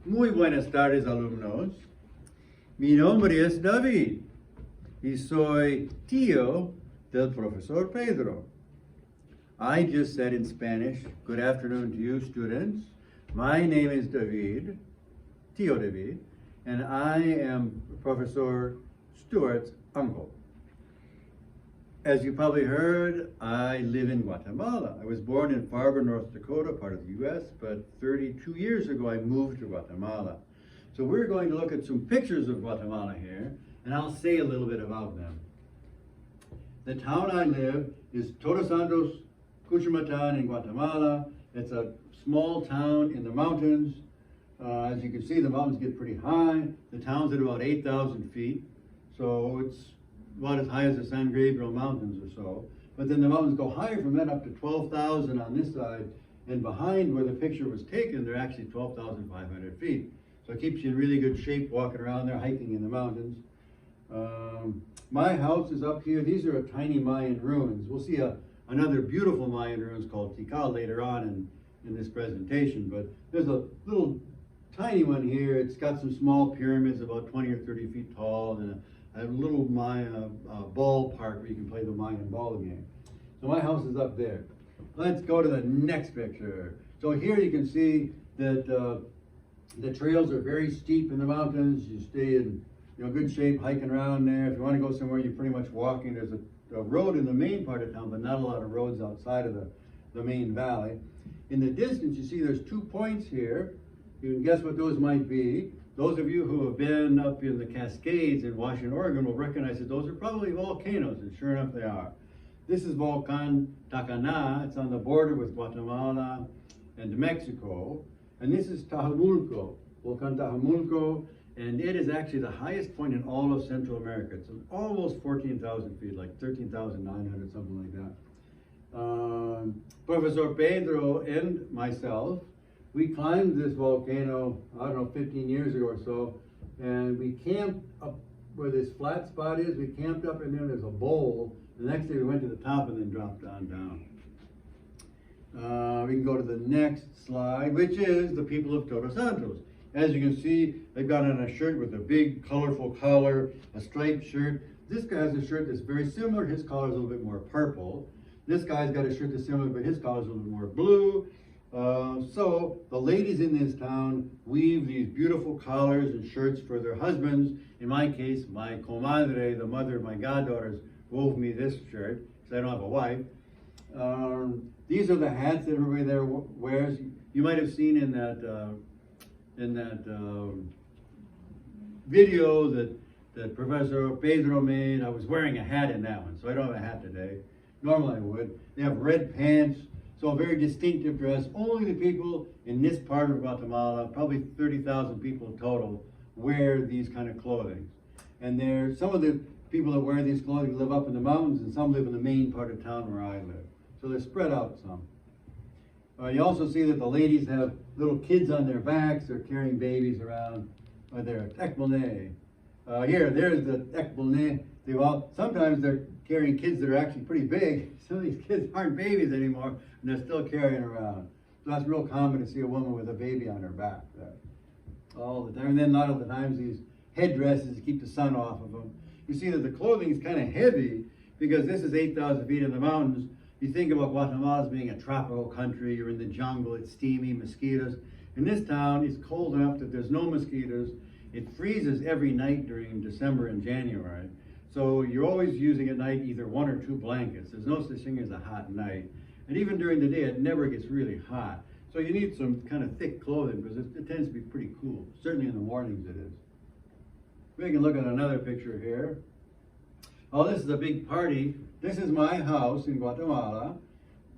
Muy buenas tardes, alumnos. Mi nombre es David y soy tío del profesor Pedro. I just said in Spanish, good afternoon to you, students. My name is David, Tío David, and I am Professor Stewart's uncle. As you probably heard, I live in Guatemala. I was born in Fargo, North Dakota, part of the U.S., but 32 years ago I moved to Guatemala. So we're going to look at some pictures of Guatemala here, and I'll say a little bit about them. The town I live is Todos Santos, Cuchumatan in Guatemala. It's a small town in the mountains. As you can see, the mountains get pretty high. The town's at about 8,000 feet, so it's about as high as the San Gabriel Mountains or so. But then the mountains go higher from that up to 12,000 on this side, and behind where the picture was taken, they're actually 12,500 feet. So it keeps you in really good shape walking around there, hiking in the mountains. My house is up here. These are tiny Mayan ruins. We'll see another beautiful Mayan ruins called Tikal later on in this presentation, but there's a little tiny one here. It's got some small pyramids about 20 or 30 feet tall, and a little Mayan ballpark where you can play the Mayan ball game. So my house is up there. Let's go to the next picture. So here you can see that the trails are very steep in the mountains. You stay in good shape hiking around there. If you want to go somewhere, you're pretty much walking. There's a road in the main part of town, but not a lot of roads outside of the main valley. In the distance, you see there's 2 points here. You can guess what those might be. Those of you who have been up in the Cascades in Washington, Oregon will recognize that those are probably volcanoes, and sure enough they are. This is Volcan Tacana. It's on the border with Guatemala and Mexico. And this is Tajumulco, Volcan Tajumulco, and it is actually the highest point in all of Central America. It's almost 14,000 feet, like 13,900, something like that. Professor Pedro and myself, we climbed this volcano, I don't know, 15 years ago or so, and we camped up where this flat spot is. We camped up in there, there's a bowl. The next day we went to the top and then dropped down. We can go to the next slide, which is the people of Todos Santos. As you can see, they've got on a shirt with a big colorful collar, a striped shirt. This guy has a shirt that's very similar. His collar is a little bit more purple. This guy's got a shirt that's similar, but his collar is a little bit more blue. So the ladies in this town weave these beautiful collars and shirts for their husbands. In my case, my comadre, the mother of my goddaughters, wove me this shirt because I don't have a wife. These are the hats that everybody there wears. You might have seen in that video that Professor Pedro made. I was wearing a hat in that one, so I don't have a hat today. Normally I would. They have red pants. So a very distinctive dress. Only the people in this part of Guatemala, probably 30,000 people total, wear these kind of clothing. And some of the people that wear these clothing live up in the mountains, and some live in the main part of town where I live. So they're spread out some. You also see that the ladies have little kids on their backs. They're carrying babies around. They're ekbulne. There's the ekbulne. Sometimes they're carrying kids that are actually pretty big. Some of these kids aren't babies anymore, and they're still carrying around. So that's real common to see a woman with a baby on her back all the time. And then a lot of the times these headdresses to keep the sun off of them. You see that the clothing is kind of heavy because this is 8,000 feet in the mountains. You think about Guatemala as being a tropical country. You're in the jungle. It's steamy, mosquitoes. In this town, it's cold enough that there's no mosquitoes. It freezes every night during December and January. So you're always using at night either 1 or 2 blankets. There's no such thing as a hot night. And even during the day, it never gets really hot. So you need some kind of thick clothing because it tends to be pretty cool. Certainly in the mornings it is. We can look at another picture here. Oh, this is a big party. This is my house in Guatemala.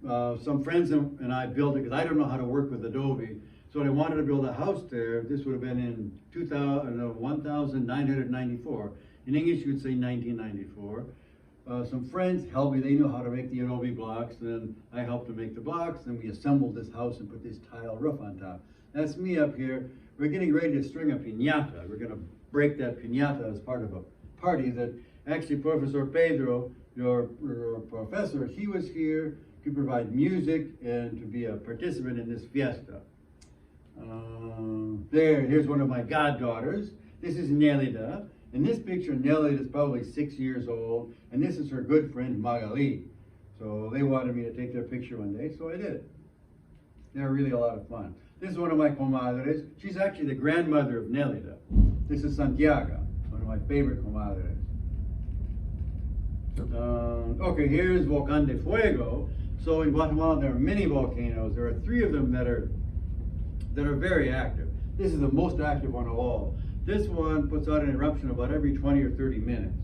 Some friends and I built it because I don't know how to work with Adobe. So when I wanted to build a house there, this would have been in 1994. In English, you would say 1994. Some friends helped me. They knew how to make the Adobe blocks. Then I helped to make the blocks. Then we assembled this house and put this tile roof on top. That's me up here. We're getting ready to string a piñata. We're going to break that piñata as part of a party that actually Professor Pedro, your professor, he was here to provide music and to be a participant in this fiesta. Here's one of my goddaughters. This is Nelida. In this picture, Nelida is probably 6 years old, and this is her good friend Magali. So they wanted me to take their picture one day, so I did it. They're really a lot of fun. This is one of my comadres. She's actually the grandmother of Nelida. This is Santiago, one of my favorite comadres. Okay, here's Volcán de Fuego. So in Guatemala, there are many volcanoes. There are 3 of them that are very active. This is the most active one of all. This one puts out an eruption about every 20 or 30 minutes.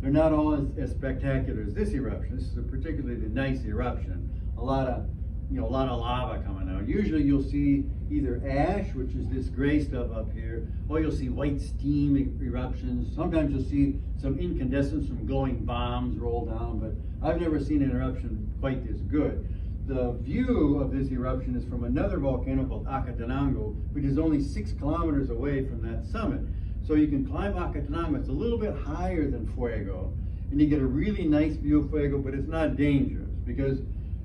They're not all as spectacular as this eruption. This is a particularly nice eruption. A lot of lava coming out. Usually you'll see either ash, which is this gray stuff up here, or you'll see white steam eruptions. Sometimes you'll see some incandescence from glowing bombs roll down, but I've never seen an eruption quite this good. The view of this eruption is from another volcano called Acatenango, which is only 6 kilometers away from that summit. So you can climb Acatenango. It's a little bit higher than Fuego, and you get a really nice view of Fuego, but it's not dangerous because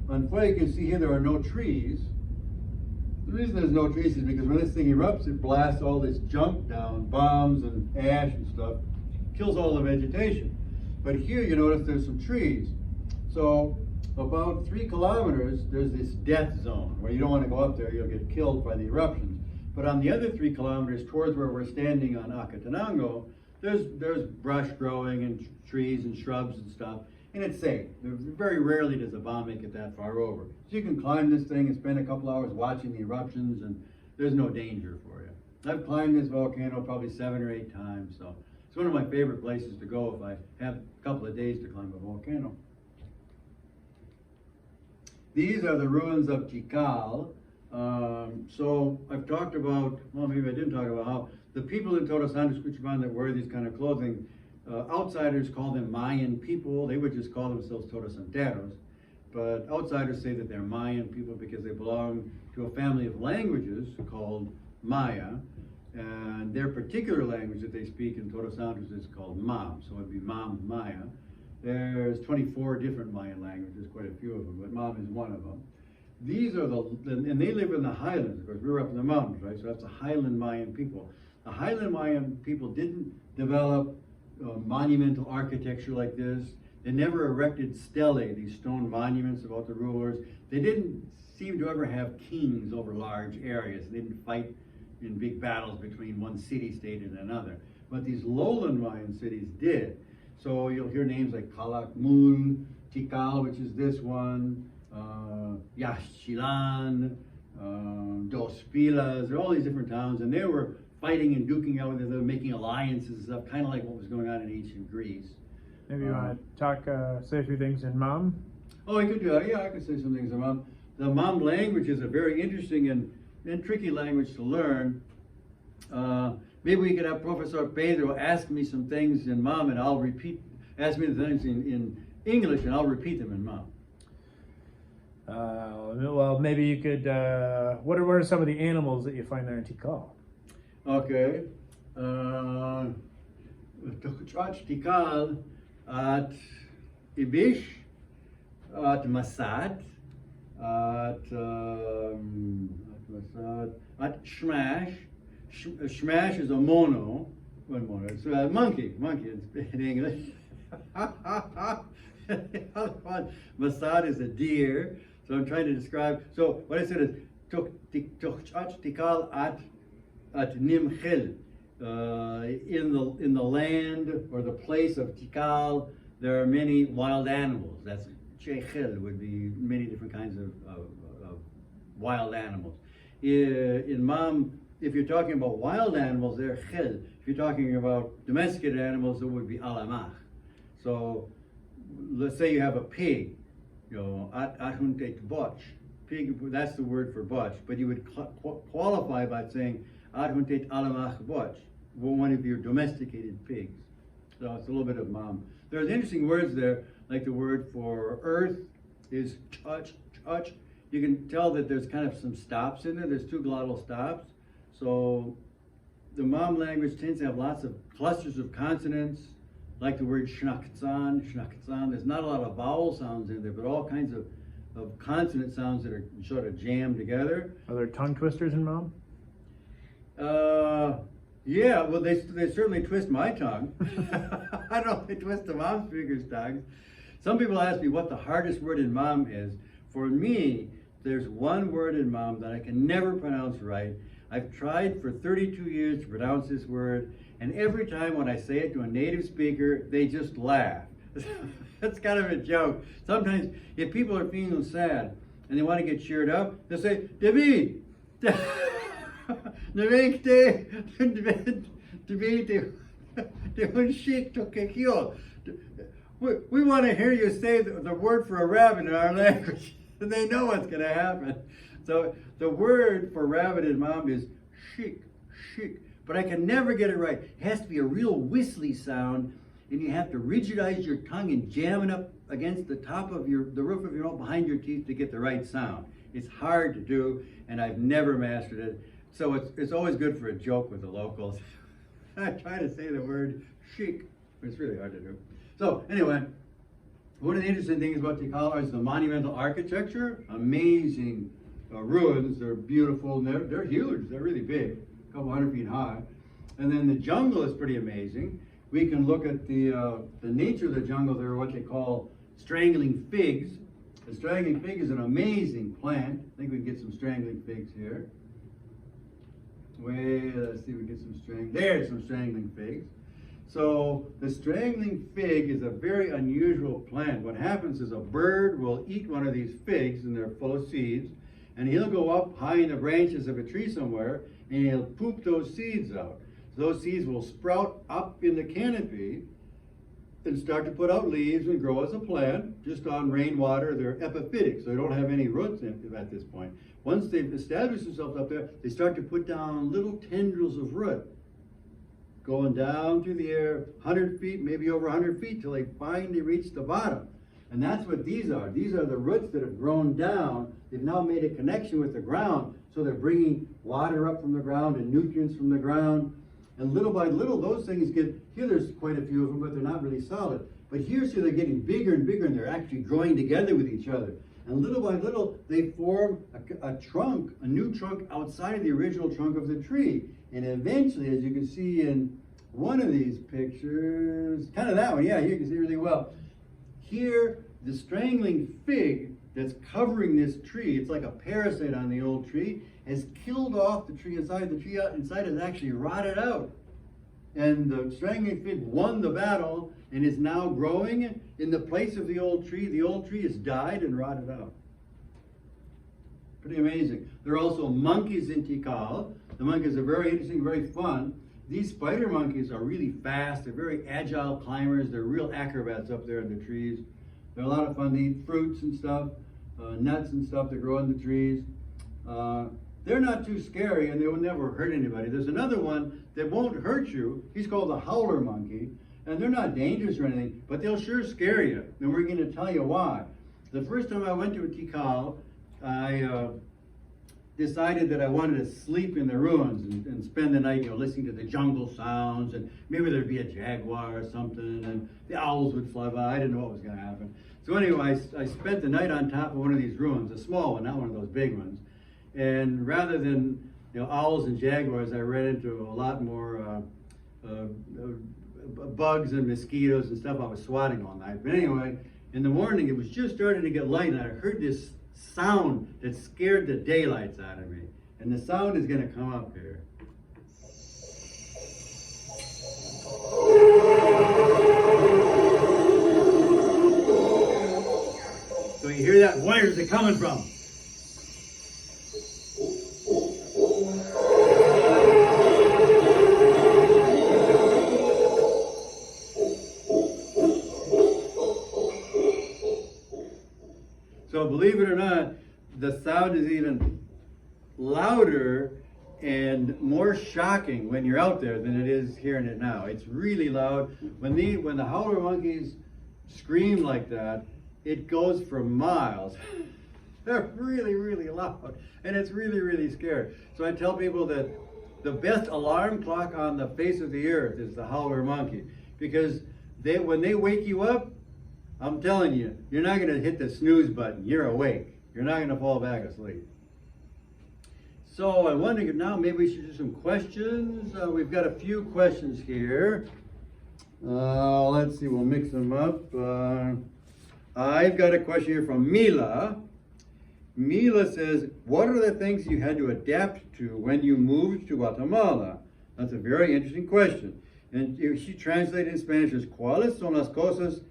on Fuego, you can see here there are no trees. The reason there's no trees is because when this thing erupts, it blasts all this junk down, bombs and ash and stuff, kills all the vegetation. But here you notice there's some trees. So about 3 kilometers, there's this death zone where you don't want to go up there, you'll get killed by the eruptions. But on the other 3 kilometers towards where we're standing on Acatenango, there's brush growing and trees and shrubs and stuff. And it's safe. Very rarely does a bomb make it that far over. So you can climb this thing and spend a couple hours watching the eruptions, and there's no danger for you. I've climbed this volcano probably 7 or 8 times, so it's one of my favorite places to go if I have a couple of days to climb a volcano. These are the ruins of Tikal. So I've talked about, well, maybe I didn't talk about how the people in Todos Santos Cuchumán that wear these kind of clothing, outsiders call them Mayan people. They would just call themselves Todos Santeros. But outsiders say that they're Mayan people because they belong to a family of languages called Maya. And their particular language that they speak in Todos Santos is called Mam. So it'd be Mam Maya. There's 24 different Mayan languages, quite a few of them, but Mam is one of them. These are and they live in the highlands. Of course, we're up in the mountains, right? So that's the highland Mayan people. The highland Mayan people didn't develop monumental architecture like this. They never erected stelae, these stone monuments about the rulers. They didn't seem to ever have kings over large areas. They didn't fight in big battles between one city-state and another. But these lowland Mayan cities did. So you'll hear names like Calakmul, Tikal, which is this one, Yaxchilan, Dos Pilas. There are all these different towns, and they were fighting and duking out with each other, making alliances and stuff, kind of like what was going on in ancient Greece. Maybe you want to say a few things in Mam? Oh, I could do that. Yeah, I could say some things in Mam. The Mam language is a very interesting and tricky language to learn. Maybe we could have Professor Pedro ask me some things in Mam, and I'll ask me the things in English, and I'll repeat them in Mam. Well, maybe you could, what are some of the animals that you find there in Tikal? Okay. Tikal at Ibish, at Masad, at Shmash. Shmash is a mono. One mono. It's a monkey. Monkey in English. Masad is a deer. So I'm trying to describe. So what I said is Tikal at Nimchil. In the land or the place of Tikal, there are many wild animals. That's Chechel would be many different kinds of wild animals. In Mam, if you're talking about wild animals, they're Chel. If you're talking about domesticated animals, it would be Alamach. So let's say you have a pig, Ahuntet Botch. Pig, that's the word for botch, but you would qualify by saying Ahuntet Alamach Botch, one of your domesticated pigs. So it's a little bit of Mam. There's interesting words there, like the word for earth is chach. You can tell that there's kind of some stops in there. There's 2 glottal stops. So the Mam language tends to have lots of clusters of consonants, like the word shnaktzan. There's not a lot of vowel sounds in there, but all kinds of consonant sounds that are sort of jammed together. Are there tongue twisters in Mam? Yeah, well, they certainly twist my tongue. I don't know if they twist the mom speaker's tongues. Some people ask me what the hardest word in mom is. For me, there's one word in mom that I can never pronounce right. I've tried for 32 years to pronounce this word, and every time when I say it to a native speaker, they just laugh. That's kind of a joke. Sometimes if people are feeling sad and they want to get cheered up, they'll say, David! We want to hear you say the word for a rabbit in our language, and they know what's going to happen. So the word for rabbit in mom is shik, shik, but I can never get it right. It has to be a real whistly sound, and you have to rigidize your tongue and jam it up against the top of the roof of your mouth behind your teeth to get the right sound. It's hard to do, and I've never mastered it. So it's always good for a joke with the locals. I try to say the word chic, but it's really hard to do. So anyway, one of the interesting things about Tikal is the monumental architecture. Amazing ruins. They're beautiful. And they're huge. They're really big, a couple 100 feet high. And then the jungle is pretty amazing. We can look at the nature of the jungle. There are what they call strangling figs. The strangling fig is an amazing plant. I think we can get some strangling figs here. Let's see if we get some there's some strangling figs. So the strangling fig is a very unusual plant. What happens is a bird will eat one of these figs, and they're full of seeds, and he'll go up high in the branches of a tree somewhere, and he'll poop those seeds out. So those seeds will sprout up in the canopy and start to put out leaves and grow as a plant just on rainwater. They're epiphytic, so they don't have any roots at this point. Once they've established themselves up there, they start to put down little tendrils of root, going down through the air 100 feet, maybe over 100 feet, till they finally reach the bottom. And that's what these are. These are the roots that have grown down. They've now made a connection with the ground, so they're bringing water up from the ground and nutrients from the ground. And little by little, those things here there's quite a few of them, but they're not really solid. But here, see, they're getting bigger and bigger, and they're actually growing together with each other. And little by little, they form a trunk, a new trunk outside of the original trunk of the tree. And eventually, as you can see in one of these pictures, kind of that one, yeah, you can see really well. Here, the strangling fig that's covering this tree, it's like a parasite on the old tree, has killed off the tree inside. The tree inside has actually rotted out. And the strangling fig won the battle and is now growing in the place of the old tree. The old tree has died and rotted out. Pretty amazing. There are also monkeys in Tikal. The monkeys are very interesting, very fun. These spider monkeys are really fast. They're very agile climbers. They're real acrobats up there in the trees. They're a lot of fun. They eat fruits and stuff, nuts and stuff that grow in the trees. They're not too scary, and they will never hurt anybody. There's another one that won't hurt you. He's called the howler monkey, and they're not dangerous or anything, but they'll sure scare you, and we're going to tell you why. The first time I went to Tikal, I decided that I wanted to sleep in the ruins and spend the night, listening to the jungle sounds, and maybe there'd be a jaguar or something, and the owls would fly by. I didn't know what was going to happen. So anyway, I spent the night on top of one of these ruins, a small one, not one of those big ones. And rather than owls and jaguars, I ran into a lot more bugs and mosquitoes and stuff. I was swatting all night. But anyway, in the morning, it was just starting to get light, and I heard this sound that scared the daylights out of me. And the sound is going to come up here. So you hear that? Where's it coming from? So believe it or not, the sound is even louder and more shocking when you're out there than it is hearing it now. It's really loud. When the howler monkeys scream like that, it goes for miles. They're really, really loud, and it's really, really scary. So I tell people that the best alarm clock on the face of the earth is the howler monkey, because when they wake you up, I'm telling you, you're not going to hit the snooze button. You're awake. You're not going to fall back asleep. So I'm wondering if now maybe we should do some questions. We've got a few questions here. Let's see, we'll mix them up. I've got a question here from Mila. Mila says, what are the things you had to adapt to when you moved to Guatemala? That's a very interesting question. And she translated in Spanish as, ¿cuáles son las cosas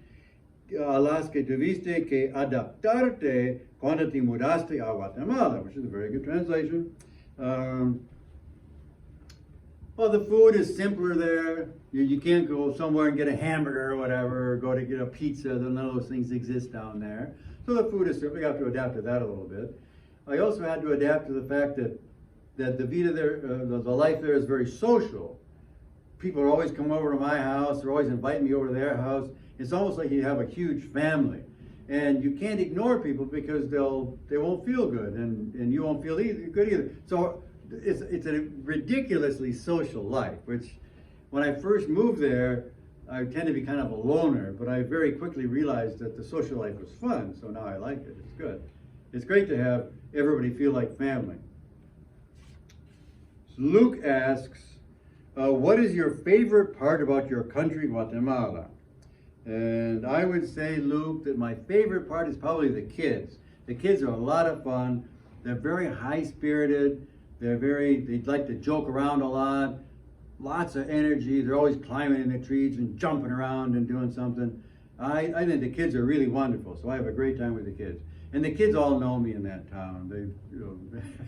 a las que tuviste que adaptarte cuando te mudaste a Guatemala? Which is a very good translation. Well, the food is simpler there. You can't go somewhere and get a hamburger or whatever, or go to get a pizza. None of those things exist down there. So the food is simple. You have to adapt to that a little bit. I also had to adapt to the fact that the vida there, the life there is very social. People are always come over to my house. They're always inviting me over to their house. It's almost like you have a huge family. And you can't ignore people because they won't feel good, and you won't feel good either. So it's a ridiculously social life, which when I first moved there, I tend to be kind of a loner, but I very quickly realized that the social life was fun, so now I like it. It's good. It's great to have everybody feel like family. So Luke asks, what is your favorite part about your country, Guatemala? And I would say, Luke, that my favorite part is probably the kids. The kids are a lot of fun. They're very high-spirited. They'd like to joke around a lot. Lots of energy. They're always climbing in the trees and jumping around and doing something. I think the kids are really wonderful, so I have a great time with the kids. And the kids all know me in that town.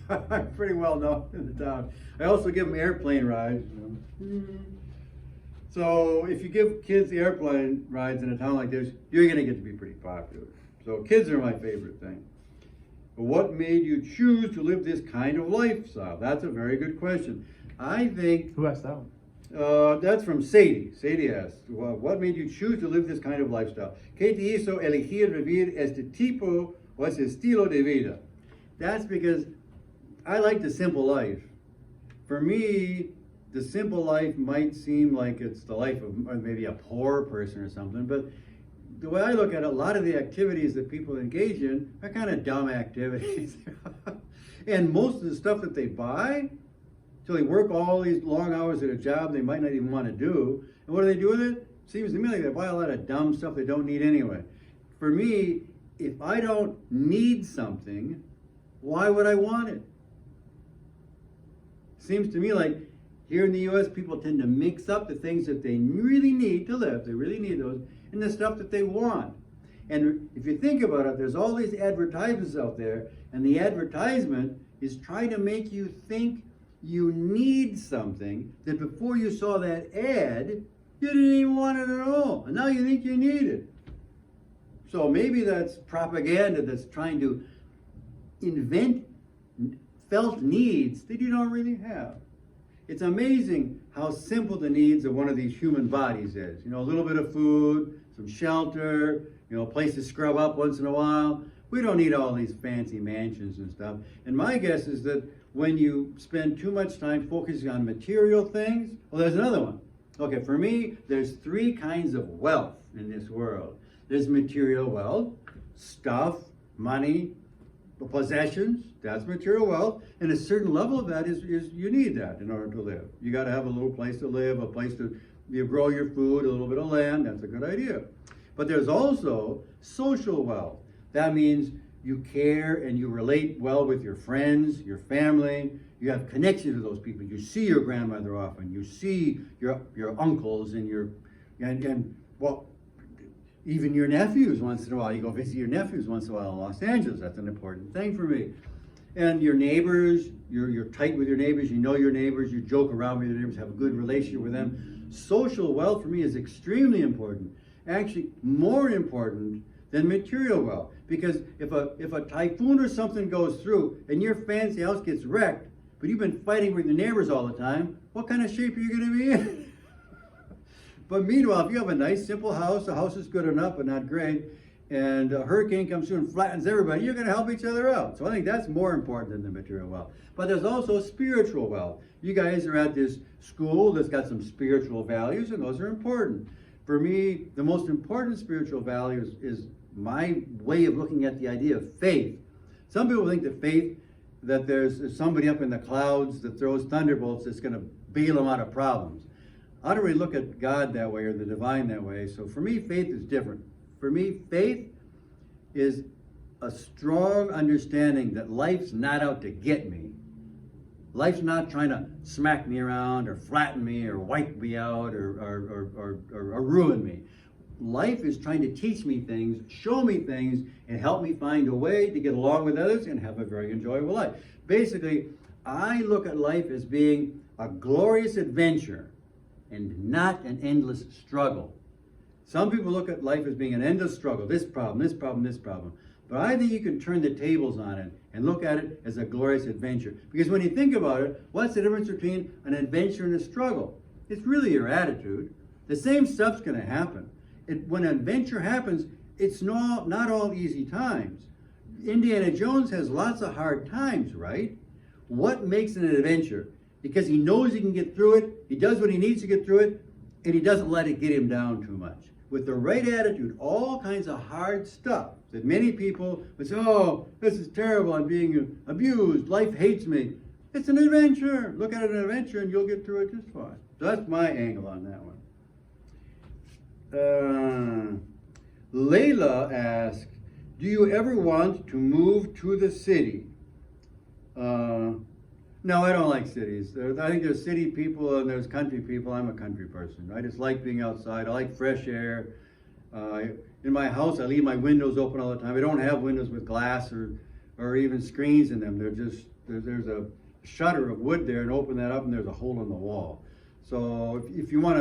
I'm pretty well known in the town. I also give them airplane rides. So if you give kids airplane rides in a town like this, you're going to get to be pretty popular. So kids are my favorite thing. But what made you choose to live this kind of lifestyle? That's a very good question. I think... Who asked that one? That's from Sadie. Sadie asked, well, what made you choose to live this kind of lifestyle? ¿Qué te hizo elegir vivir este tipo o ese estilo de vida? That's because I like the simple life. For me, the simple life might seem like it's the life of maybe a poor person or something, but the way I look at it, a lot of the activities that people engage in are kind of dumb activities. And most of the stuff that they buy, so they work all these long hours at a job they might not even want to do. And what do they do with it? Seems to me like they buy a lot of dumb stuff they don't need anyway. For me, if I don't need something, why would I want it? Seems to me like here in the U.S., people tend to mix up the things that they really need to live, they really need those, and the stuff that they want. And if you think about it, there's all these advertisements out there, and the advertisement is trying to make you think you need something that before you saw that ad, you didn't even want it at all. And now you think you need it. So maybe that's propaganda that's trying to invent felt needs that you don't really have. It's amazing how simple the needs of one of these human bodies is. You know, a little bit of food, some shelter, you know, a place to scrub up once in a while. We don't need all these fancy mansions and stuff. And my guess is that when you spend too much time focusing on material things, well, there's another one. Okay, for me, there's three kinds of wealth in this world. There's material wealth, stuff, money, possessions, that's material wealth, and a certain level of that is you need that in order to live. You got to have a little place to live, a place to grow your food, a little bit of land, that's a good idea. But there's also social wealth. That means you care and you relate well with your friends, your family, you have connection to those people. You see your grandmother often, you see your uncles and well, even your nephews once in a while. You go visit your nephews once in a while in Los Angeles. That's an important thing for me. And your neighbors, you're tight with your neighbors, you know your neighbors, you joke around with your neighbors, have a good relationship with them. Social wealth for me is extremely important. Actually, more important than material wealth. Because if a typhoon or something goes through and your fancy house gets wrecked, but you've been fighting with your neighbors all the time, what kind of shape are you going to be in? But meanwhile, if you have a nice, simple house, the house is good enough but not great, and a hurricane comes through and flattens everybody, you're going to help each other out. So I think that's more important than the material wealth. But there's also spiritual wealth. You guys are at this school that's got some spiritual values, and those are important. For me, the most important spiritual value is my way of looking at the idea of faith. Some people think that faith, that there's somebody up in the clouds that throws thunderbolts that's going to bail them out of problems. I don't really look at God that way or the divine that way. So for me, faith is different. For me, faith is a strong understanding that life's not out to get me. Life's not trying to smack me around or flatten me or wipe me out or ruin me. Life is trying to teach me things, show me things, and help me find a way to get along with others and have a very enjoyable life. Basically, I look at life as being a glorious adventure and not an endless struggle. Some people look at life as being an endless struggle, this problem, this problem, this problem. But I think you can turn the tables on it and look at it as a glorious adventure. Because when you think about it, what's the difference between an adventure and a struggle? It's really your attitude. The same stuff's going to happen. When an adventure happens, it's not all easy times. Indiana Jones has lots of hard times, right? What makes it an adventure? Because he knows he can get through it, he does what he needs to get through it, and he doesn't let it get him down too much. With the right attitude, all kinds of hard stuff that many people would say, oh, this is terrible, I'm being abused, life hates me. It's an adventure. Look at it as an adventure and you'll get through it just fine. So that's my angle on that one. Layla asked, do you ever want to move to the city? No, I don't like cities. I think there's city people and there's country people. I'm a country person. I just like being outside. I like fresh air. In my house, I leave my windows open all the time. I don't have windows with glass or even screens in them. There's a shutter of wood there, and open that up, and there's a hole in the wall. So if you want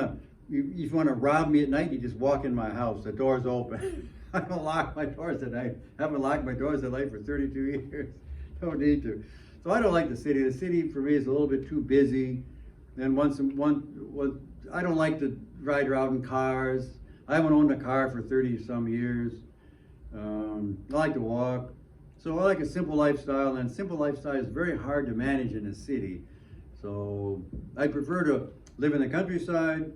to rob me at night, you just walk in my house. The door's open. I don't lock my doors at night. I haven't locked my doors at night for 32 years. Don't need to. So I don't like the city. The city for me is a little bit too busy. And I don't like to ride around in cars. I haven't owned a car for 30 some years. I like to walk. So I like a simple lifestyle, and simple lifestyle is very hard to manage in a city. So I prefer to live in the countryside,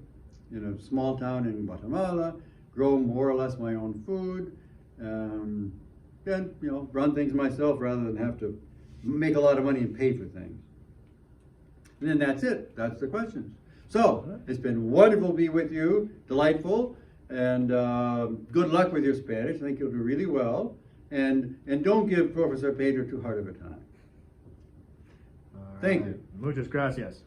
in a small town in Guatemala, grow more or less my own food, and run things myself rather than have to make a lot of money and pay for things. And then that's it. That's the questions. So it's been wonderful to be with you, delightful, and good luck with your Spanish. I think you'll do really well. And don't give Professor Pedro too hard of a time. Thank you. Muchas gracias.